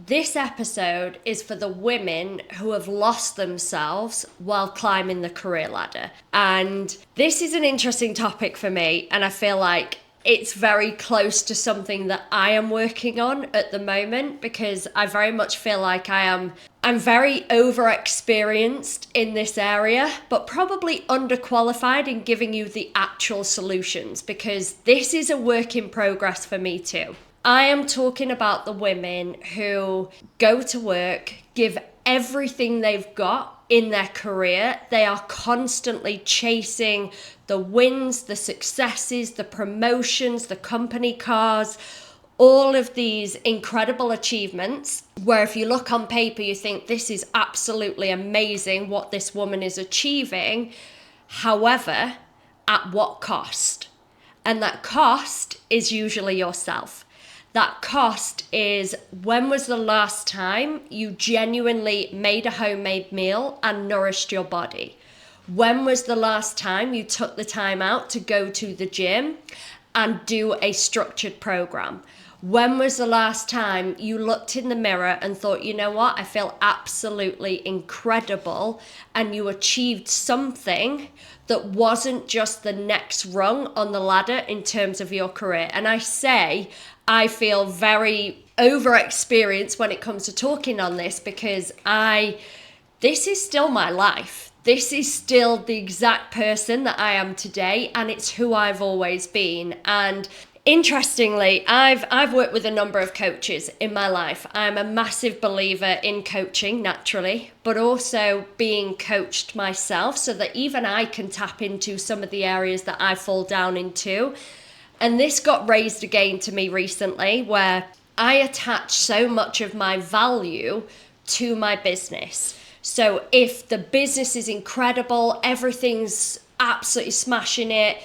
this episode is for the women who have lost themselves while climbing the career ladder. And this is an interesting topic for me, and I feel like it's very close to something that I am working on at the moment, because I very much feel like I'm very over experienced in this area, but probably underqualified in giving you the actual solutions, because this is a work in progress for me too. I am talking about the women who go to work, give everything they've got in their career. They are constantly chasing the wins, the successes, the promotions, the company cars, all of these incredible achievements, where if you look on paper, you think this is absolutely amazing what this woman is achieving. However, at what cost? And that cost is usually yourself. That cost is, when was the last time you genuinely made a homemade meal and nourished your body? When was the last time you took the time out to go to the gym and do a structured program? When was the last time you looked in the mirror and thought, you know what, I feel absolutely incredible, and you achieved something that wasn't just the next rung on the ladder in terms of your career? And I say, I feel very over-experienced when it comes to talking on this, because this is still my life. This is still the exact person that I am today, and it's who I've always been. And interestingly, I've worked with a number of coaches in my life. I'm a massive believer in coaching naturally, but also being coached myself, so that even I can tap into some of the areas that I fall down into. And this got raised again to me recently, where I attach so much of my value to my business. So if the business is incredible, everything's absolutely smashing it,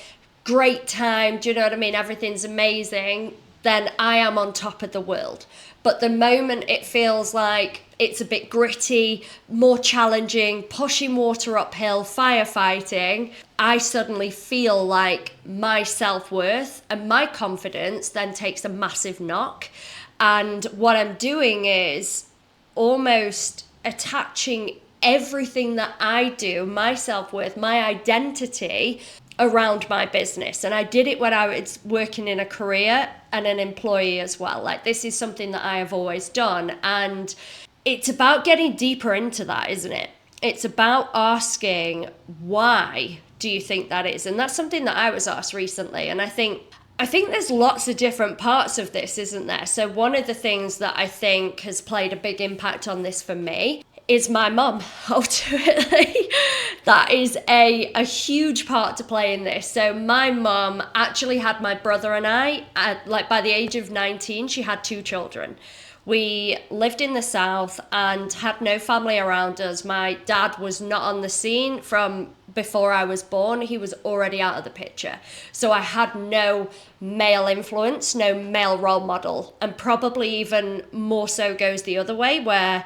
great time, do you know what I mean? Everything's amazing, then I am on top of the world. But the moment it feels like it's a bit gritty, more challenging, pushing water uphill, firefighting, I suddenly feel like my self-worth and my confidence then takes a massive knock. And what I'm doing is almost attaching everything that I do, my self-worth, my identity, around my business. And I did it when I was working in a career and an employee as well. Like, this is something that I have always done. And it's about getting deeper into that, isn't it? It's about asking, why do you think that is? And that's something that I was asked recently. And I think there's lots of different parts of this, isn't there? So one of the things that I think has played a big impact on this for me is my mum, ultimately. That is a huge part to play in this. So my mum actually had my brother and I, by the age of 19, she had 2 children. We lived in the South and had no family around us. My dad was not on the scene from before I was born. He was already out of the picture. So I had no male influence, no male role model. And probably even more so goes the other way, where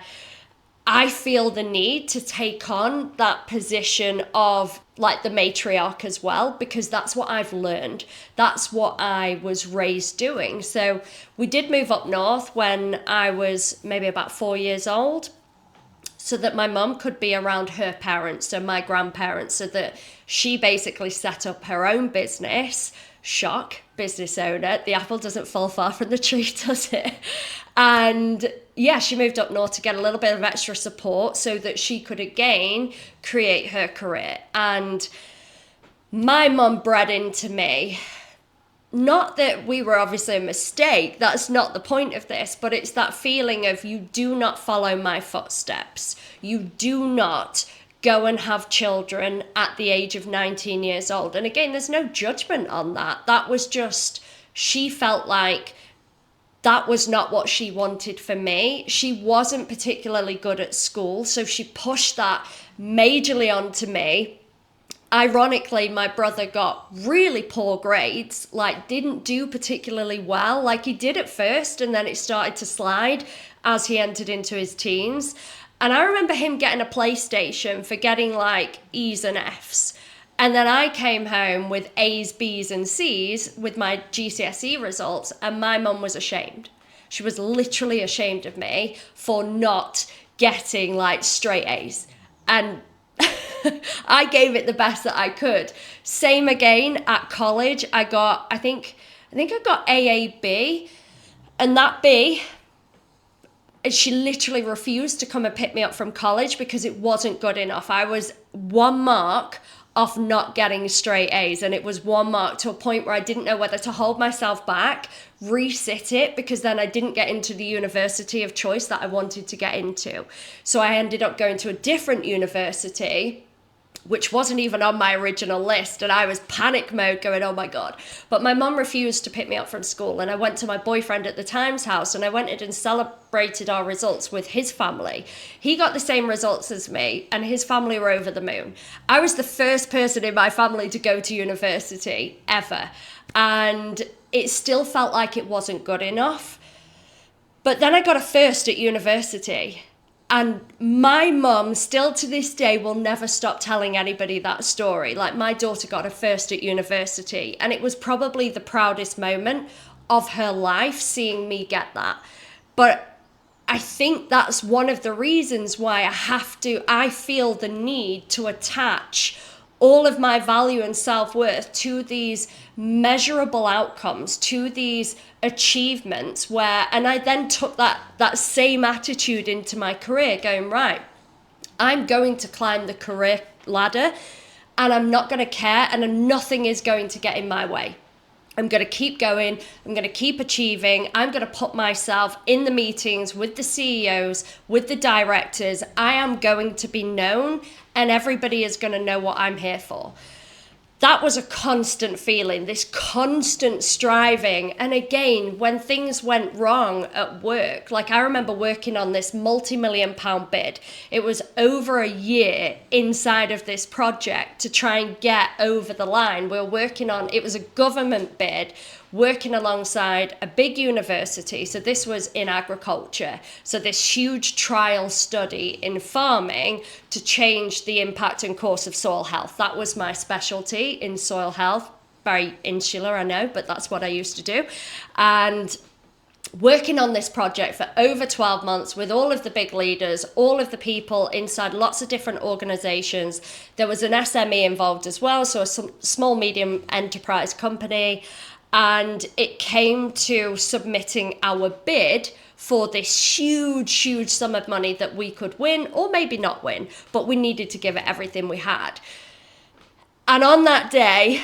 I feel the need to take on that position of like the matriarch as well, because that's what I've learned. That's what I was raised doing. So we did move up north when I was maybe about 4 years old, so that my mum could be around her parents, so my grandparents, so that she basically set up her own business. Shock, business owner. The apple doesn't fall far from the tree, does it? And yeah, she moved up north to get a little bit of extra support so that she could again create her career. And my mum bred into me, not that we were obviously a mistake, that's not the point of this, but it's that feeling of, you do not follow my footsteps. You do not go and have children at the age of 19 years old. And again, there's no judgment on that. That was just, she felt like that was not what she wanted for me. She wasn't particularly good at school, so she pushed that majorly onto me. Ironically, my brother got really poor grades, like didn't do particularly well. Like, he did at first, and then it started to slide as he entered into his teens. And I remember him getting a PlayStation for getting like E's and F's. And then I came home with A's, B's and C's with my GCSE results, and my mum was ashamed. She was literally ashamed of me for not getting like straight A's. And I gave it the best that I could. Same again at college. I think I got AAB, and that B, she literally refused to come and pick me up from college because it wasn't good enough. I was 1 mark off not getting straight A's, and it was 1 mark to a point where I didn't know whether to hold myself back, resit it, because then I didn't get into the university of choice that I wanted to get into. So I ended up going to a different university, which wasn't even on my original list, and I was panic mode going, oh my God. But my mum refused to pick me up from school, and I went to my boyfriend at the time's house, and I went in and celebrated our results with his family. He got the same results as me, and his family were over the moon. I was the first person in my family to go to university ever, and it still felt like it wasn't good enough. But then I got a first at university. And my mum, still to this day, will never stop telling anybody that story. Like, my daughter got her first at university, and it was probably the proudest moment of her life, seeing me get that. But I think that's one of the reasons why I feel the need to attach all of my value and self-worth to these measurable outcomes, to these achievements and I then took that same attitude into my career, going, right, I'm going to climb the career ladder, and I'm not going to care, and nothing is going to get in my way. I'm going to keep going. I'm going to keep achieving. I'm going to put myself in the meetings with the CEOs, with the directors. I am going to be known, and everybody is going to know what I'm here for. That was a constant feeling, this constant striving. And again, when things went wrong at work, like I remember working on this multi-million-pound bid. It was over a year inside of this project to try and get over the line. It was a government bid, working alongside a big university. So this was in agriculture. So this huge trial study in farming to change the impact and course of soil health. That was my specialty in soil health. Very insular, I know, but that's what I used to do. And working on this project for over 12 months with all of the big leaders, all of the people inside lots of different organizations. There was an SME involved as well, so a small medium enterprise company. And it came to submitting our bid for this huge sum of money that we could win, or maybe not win, but we needed to give it everything we had. And on that day,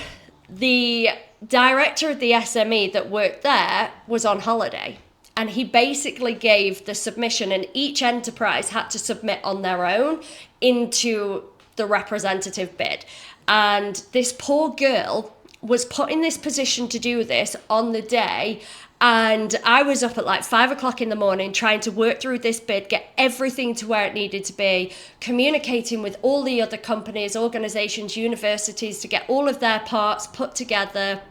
the director of the SME that worked there was on holiday. And he basically gave the submission, and each enterprise had to submit on their own into the representative bid. And this poor girl was put in this position to do this on the day, and I was up at like 5 o'clock in the morning trying to work through this bid, get everything to where it needed to be, communicating with all the other companies, organizations, universities to get all of their parts put together.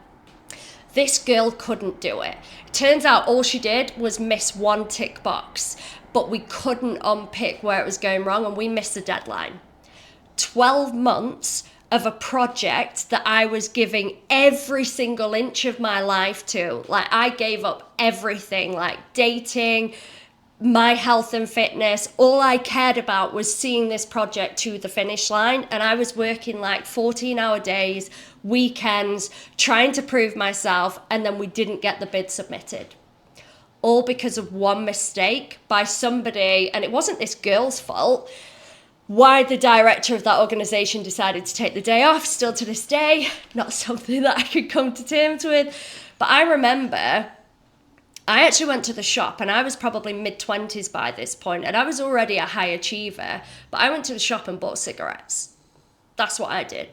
This girl couldn't do it. Turns out all she did was miss one tick box, but we couldn't unpick where it was going wrong, and we missed the deadline. 12 months of a project that I was giving every single inch of my life to. Like, I gave up everything, like dating, my health and fitness. All I cared about was seeing this project to the finish line. And I was working like 14-hour days, weekends, trying to prove myself. And then we didn't get the bid submitted. All because of one mistake by somebody. And it wasn't this girl's fault. Why the director of that organization decided to take the day off, still to this day, not something that I could come to terms with. But I remember I actually went to the shop, and I was probably mid-20s by this point, and I was already a high achiever, but I went to the shop and bought cigarettes. That's what I did.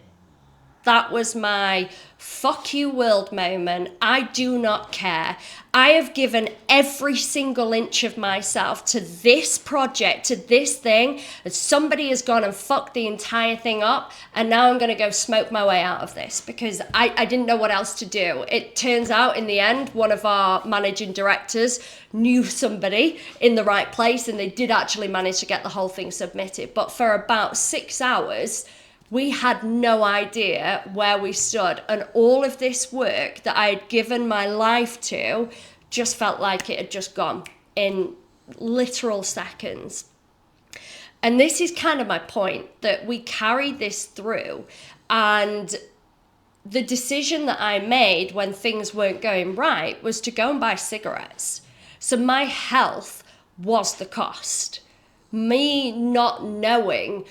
That was my fuck you world moment. I do not care. I have given every single inch of myself to this project, to this thing, and somebody has gone and fucked the entire thing up, and now I'm going to go smoke my way out of this because I didn't know what else to do. It turns out in the end, one of our managing directors knew somebody in the right place, and they did actually manage to get the whole thing submitted. But for about 6 hours, we had no idea where we stood, and all of this work that I had given my life to just felt like it had just gone in literal seconds. And this is kind of my point, that we carried this through. And the decision that I made when things weren't going right was to go and buy cigarettes. So my health was the cost. Me not knowing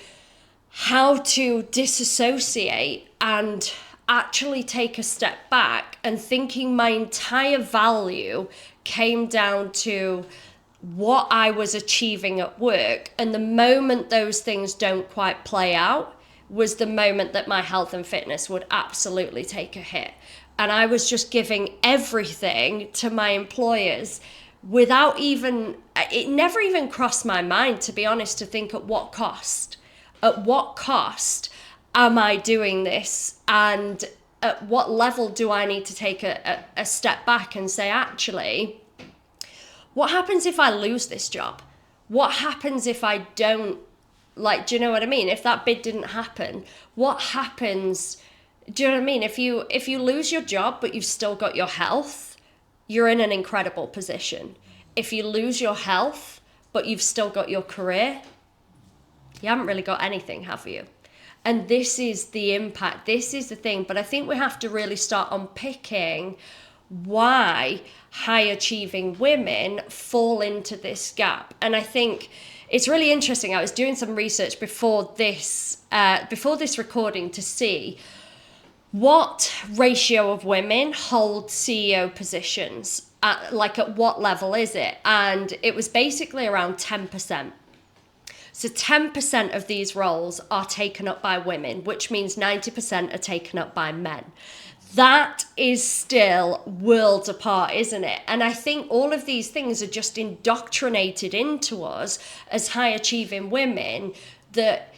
how to disassociate and actually take a step back, and thinking my entire value came down to what I was achieving at work. And the moment those things don't quite play out was the moment that my health and fitness would absolutely take a hit. And I was just giving everything to my employers without even, it never even crossed my mind, to be honest, to think at what cost. At what cost am I doing this? And at what level do I need to take a step back and say, actually, what happens if I lose this job? What happens if I don't, like, do you know what I mean? If that bid didn't happen, what happens? Do you know what I mean? If you lose your job, but you've still got your health, you're in an incredible position. If you lose your health, but you've still got your career, you haven't really got anything, have you? And this is the impact. This is the thing. But I think we have to really start unpicking why high achieving women fall into this gap. And I think it's really interesting. I was doing some research before this recording to see what ratio of women hold CEO positions. At what level is it? And it was basically around 10%. So 10% of these roles are taken up by women, which means 90% are taken up by men. That is still worlds apart, isn't it? And I think all of these things are just indoctrinated into us as high achieving women, that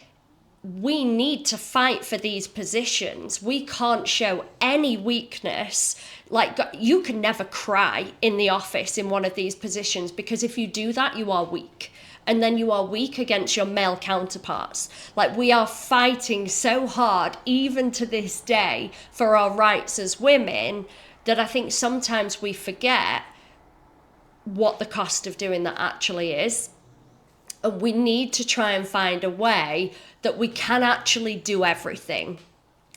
we need to fight for these positions. We can't show any weakness. Like, you can never cry in the office in one of these positions, because if you do that, you are weak. And then you are weak against your male counterparts. Like, we are fighting so hard, even to this day, for our rights as women, that I think sometimes we forget what the cost of doing that actually is. And we need to try and find a way that we can actually do everything.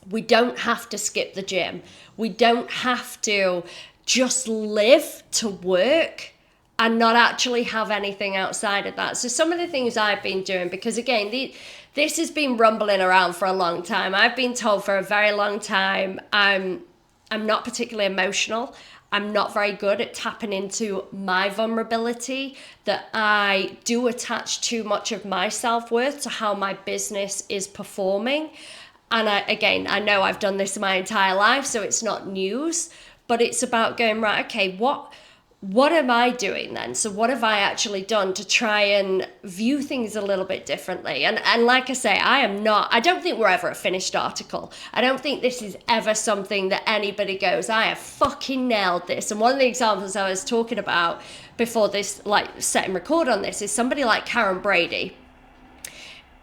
We don't have to skip the gym. We don't have to just live to work and not actually have anything outside of that. So some of the things I've been doing, because again, this has been rumbling around for a long time. I've been told for a very long time I'm not particularly emotional. I'm not very good at tapping into my vulnerability, that I do attach too much of my self-worth to how my business is performing. And I know I've done this my entire life, so it's not news, but it's about going, right, okay, what am I doing then? So what have I actually done to try and view things a little bit differently? And like I say, I don't think we're ever a finished article. I don't think this is ever something that anybody goes, I have fucking nailed this. And one of the examples I was talking about before this, like setting record on this, is somebody like Karen Brady.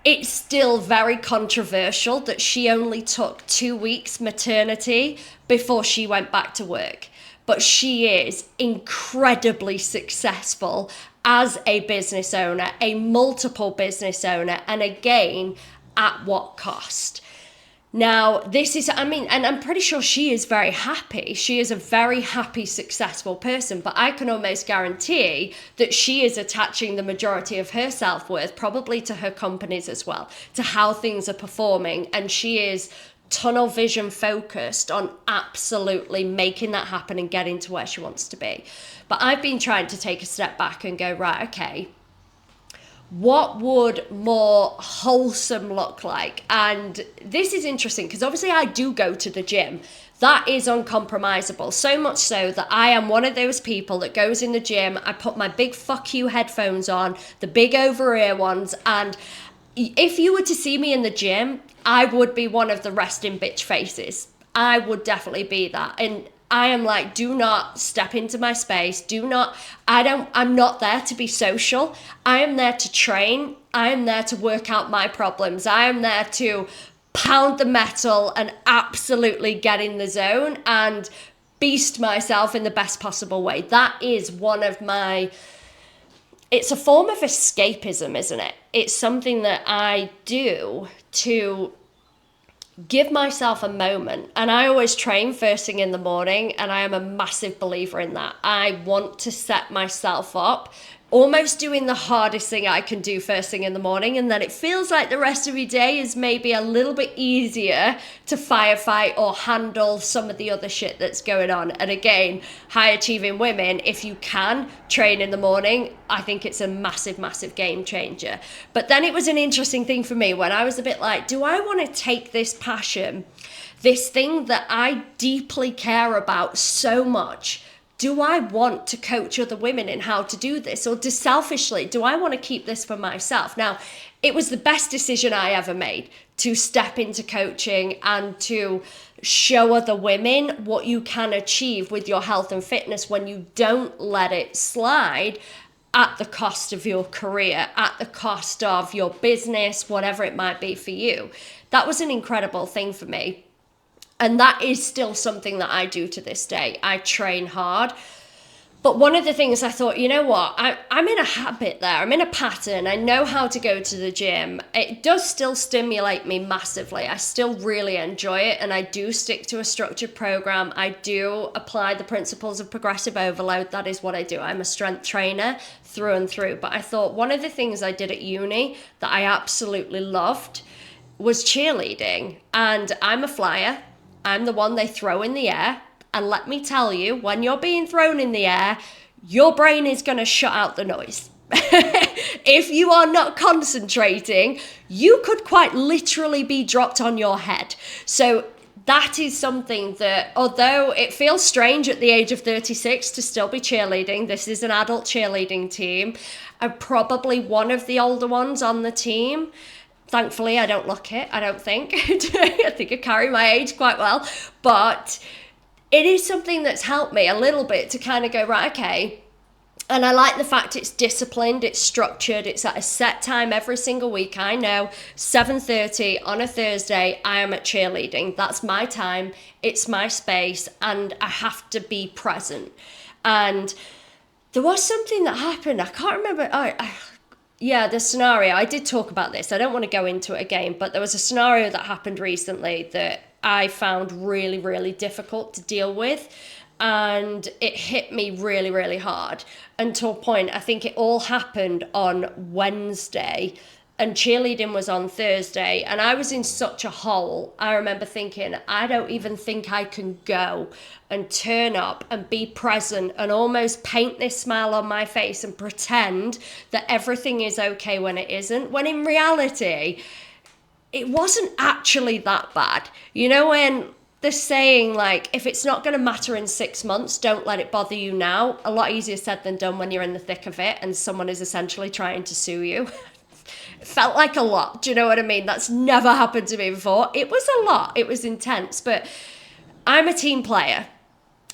It's still very controversial that she only took 2 weeks maternity before she went back to work. But she is incredibly successful as a business owner, a multiple business owner, and again, at what cost? Now, and I'm pretty sure she is very happy. She is a very happy, successful person, but I can almost guarantee that she is attaching the majority of her self-worth probably to her companies as well, to how things are performing, and she is tunnel vision focused on absolutely making that happen and getting to where she wants to be. But I've been trying to take a step back and go, right, okay, what would more wholesome look like? And this is interesting because obviously I do go to the gym. That is uncompromisable. So much so that I am one of those people that goes in the gym, I put my big fuck you headphones on, the big over ear ones, and if you were to see me in the gym, I would be one of the resting bitch faces. I would definitely be that. And I am like, do not step into my space. I'm not there to be social. I am there to train. I am there to work out my problems. I am there to pound the metal and absolutely get in the zone and beast myself in the best possible way. That is one of my, it's a form of escapism, isn't it? It's something that I do to give myself a moment. And I always train first thing in the morning, and I am a massive believer in that. I want to set myself up, almost doing the hardest thing I can do first thing in the morning, and then it feels like the rest of your day is maybe a little bit easier to firefight or handle some of the other shit that's going on. And again, high achieving women, if you can train in the morning, I think it's a massive, massive game changer. But then it was an interesting thing for me when I was a bit like, do I want to take this passion, this thing that I deeply care about so much, do I want to coach other women in how to do this? Or selfishly, do I want to keep this for myself? Now, it was the best decision I ever made to step into coaching and to show other women what you can achieve with your health and fitness when you don't let it slide at the cost of your career, at the cost of your business, whatever it might be for you. That was an incredible thing for me. And that is still something that I do to this day. I train hard. But one of the things I thought, you know what, I'm in a habit there. I'm in a pattern. I know how to go to the gym. It does still stimulate me massively. I still really enjoy it. And I do stick to a structured program. I do apply the principles of progressive overload. That is what I do. I'm a strength trainer through and through. But I thought one of the things I did at uni that I absolutely loved was cheerleading. And I'm a flyer. I'm the one they throw in the air. And let me tell you, when you're being thrown in the air, your brain is going to shut out the noise. If you are not concentrating, you could quite literally be dropped on your head. So that is something that, although it feels strange at the age of 36 to still be cheerleading, this is an adult cheerleading team. I'm probably one of the older ones on the team. Thankfully, I don't look it, I don't think. I think I carry my age quite well. But it is something that's helped me a little bit to kind of go, right, okay. And I like the fact it's disciplined, it's structured, it's at a set time every single week. I know 7:30 on a Thursday, I am at cheerleading. That's my time, it's my space, and I have to be present. And there was something that happened, I can't remember. Yeah, the scenario, I did talk about this. I don't want to go into it again, but there was a scenario that happened recently that I found really, really difficult to deal with. And it hit me really, really hard. And to a point, I think it all happened on Wednesday and cheerleading was on Thursday. And I was in such a hole. I remember thinking, I don't even think I can go and turn up and be present and almost paint this smile on my face and pretend that everything is okay when it isn't. When in reality, it wasn't actually that bad. You know, when the saying, like, if it's not going to matter in 6 months, don't let it bother you now. A lot easier said than done when you're in the thick of it and someone is essentially trying to sue you. It felt like a lot. Do you know what I mean? That's never happened to me before. It was a lot. It was intense. But I'm a team player.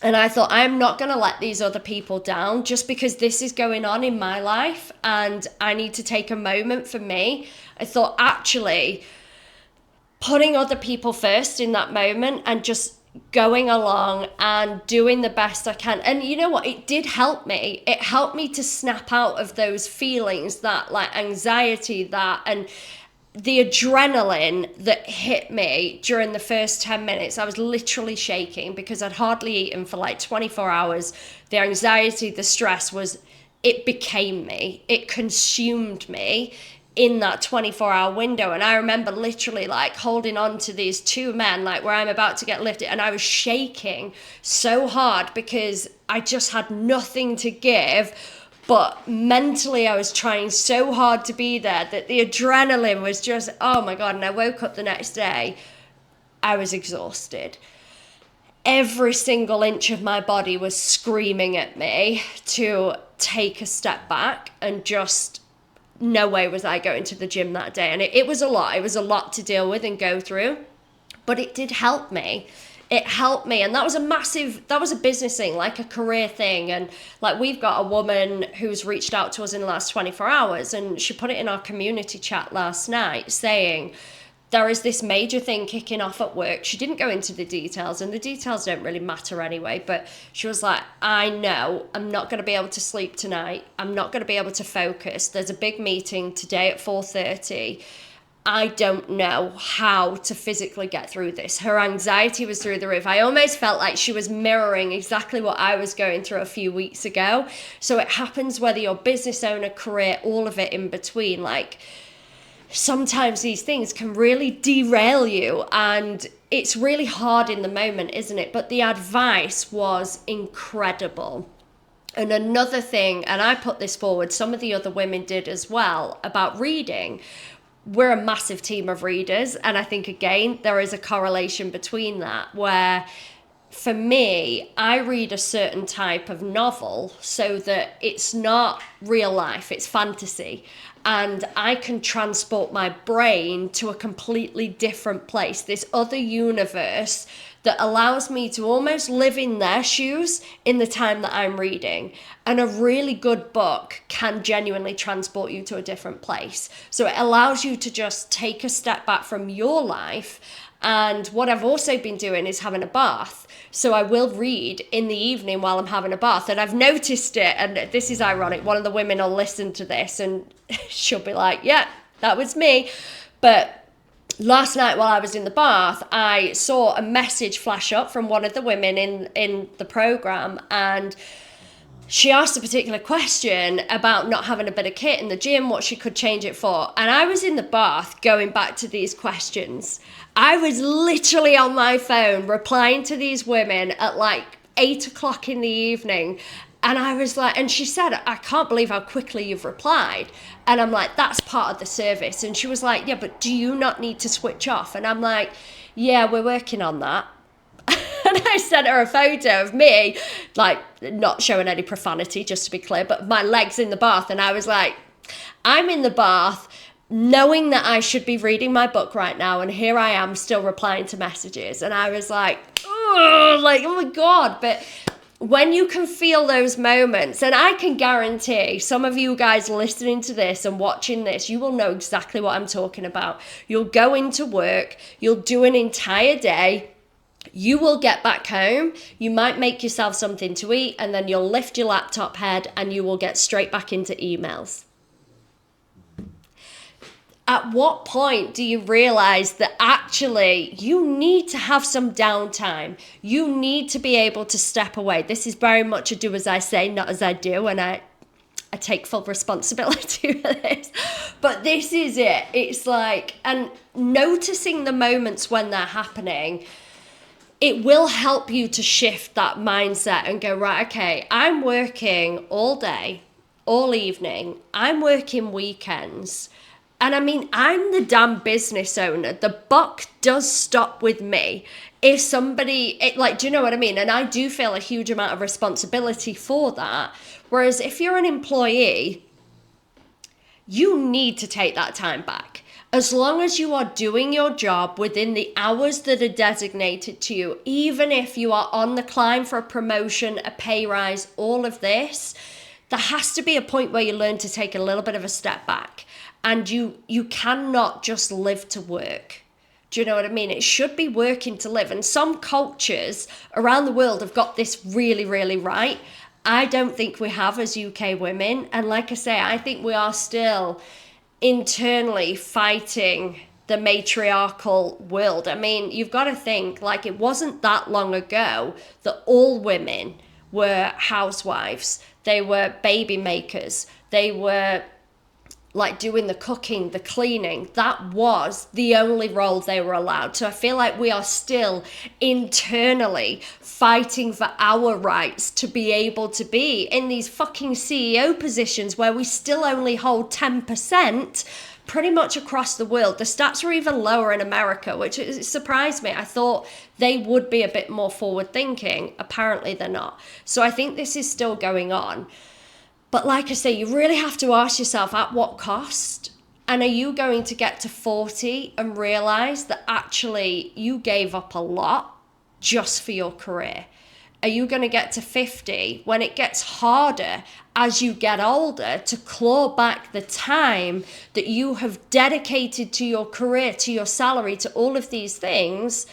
And I thought, I'm not going to let these other people down just because this is going on in my life and I need to take a moment for me. I thought, actually, putting other people first in that moment and just going along and doing the best I can. And you know what? It did help me. It helped me to snap out of those feelings, that like anxiety, that and the adrenaline that hit me during the first 10 minutes. I was literally shaking because I'd hardly eaten for like 24 hours. The anxiety, the stress it became me. It consumed me in that 24-hour window. And I remember literally like holding on to these two men, like where I'm about to get lifted, and I was shaking so hard because I just had nothing to give. But mentally I was trying so hard to be there that the adrenaline was just, oh my God. And I woke up the next day, I was exhausted. Every single inch of my body was screaming at me to take a step back and just, no way was I going to the gym that day. And it was a lot. It was a lot to deal with and go through, but it did help me. It helped me. And that was a business thing, like a career thing. And like, we've got a woman who's reached out to us in the last 24 hours and she put it in our community chat last night saying, there is this major thing kicking off at work. She didn't go into the details, and the details don't really matter anyway, but she was like, I know I'm not going to be able to sleep tonight. I'm not going to be able to focus. There's a big meeting today at 4:30. I don't know how to physically get through this. Her anxiety was through the roof. I almost felt like she was mirroring exactly what I was going through a few weeks ago. So it happens whether you're business owner, career, all of it in between. Like, sometimes these things can really derail you, and it's really hard in the moment, isn't it? But the advice was incredible. And another thing, and I put this forward, some of the other women did as well, about reading. We're a massive team of readers, and I think, again, there is a correlation between that, where for me, I read a certain type of novel so that it's not real life, it's fantasy. And I can transport my brain to a completely different place, this other universe that allows me to almost live in their shoes in the time that I'm reading. And a really good book can genuinely transport you to a different place. So it allows you to just take a step back from your life. And what I've also been doing is having a bath. So I will read in the evening while I'm having a bath. And I've noticed it, and this is ironic, one of the women will listen to this and she'll be like, yeah, that was me. But last night while I was in the bath, I saw a message flash up from one of the women in the program, and she asked a particular question about not having a bit of kit in the gym, what she could change it for. And I was in the bath going back to these questions. I was literally on my phone replying to these women at like 8 o'clock in the evening. And I was like, and she said, I can't believe how quickly you've replied. And I'm like, that's part of the service. And she was like, yeah, but do you not need to switch off? And I'm like, yeah, we're working on that. And I sent her a photo of me, like, not showing any profanity, just to be clear, but my legs in the bath. And I was like, I'm in the bath knowing that I should be reading my book right now, and here I am still replying to messages. And I was like, oh my God. But when you can feel those moments, and I can guarantee some of you guys listening to this and watching this, you will know exactly what I'm talking about. You'll go into work, you'll do an entire day, you will get back home, you might make yourself something to eat, and then you'll lift your laptop head and you will get straight back into emails. At what point do you realize that actually you need to have some downtime? You need to be able to step away. This is very much a do as I say, not as I do, and I take full responsibility for this. But this is it. It's like, and noticing the moments when they're happening, it will help you to shift that mindset and go, right, okay, I'm working all day, all evening. I'm working weekends. And I mean, I'm the damn business owner. The buck does stop with me. If somebody, do you know what I mean? And I do feel a huge amount of responsibility for that. Whereas if you're an employee, you need to take that time back. As long as you are doing your job within the hours that are designated to you, even if you are on the climb for a promotion, a pay rise, all of this, there has to be a point where you learn to take a little bit of a step back. And you cannot just live to work. Do you know what I mean? It should be working to live. And some cultures around the world have got this really, really right. I don't think we have as UK women. And like I say, I think we are still internally fighting the matriarchal world. I mean, you've got to think, like, it wasn't that long ago that all women were housewives. They were baby makers. They were like doing the cooking, the cleaning. That was the only role they were allowed. So I feel like we are still internally fighting for our rights to be able to be in these fucking CEO positions where we still only hold 10% pretty much across the world. The stats are even lower in America, which surprised me. I thought they would be a bit more forward thinking. Apparently they're not. So I think this is still going on. But like I say, you really have to ask yourself, at what cost? And are you going to get to 40 and realize that actually you gave up a lot just for your career? Are you going to get to 50 when it gets harder as you get older to claw back the time that you have dedicated to your career, to your salary, to all of these things,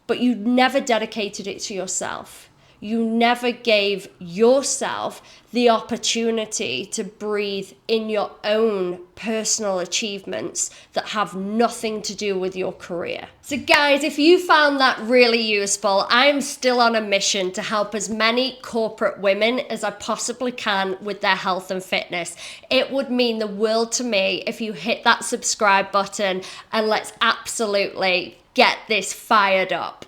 but you never dedicated it to yourself. You never gave yourself the opportunity to breathe in your own personal achievements that have nothing to do with your career. So guys, if you found that really useful, I'm still on a mission to help as many corporate women as I possibly can with their health and fitness. It would mean the world to me if you hit that subscribe button, and let's absolutely get this fired up.